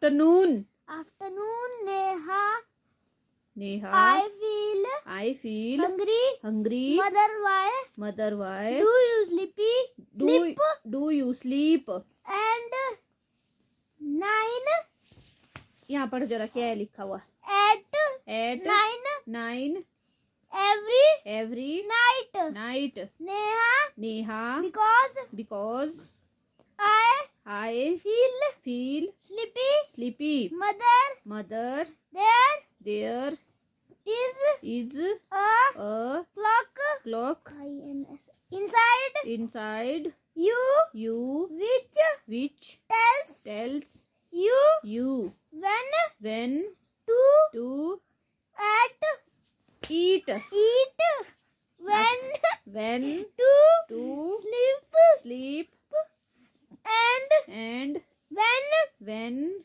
Afternoon. Afternoon, Neha. Neha. I feel hungry. Mother, why? Mother, why? Do you sleep? Do you sleep? And 9 यहाँ पढ़ जरा क्या है लिखा हुआ. at 9 every night. Neha. Because I feel sleepy. Mother. There is a clock inside you which tells you when to eat. When to sleep. And when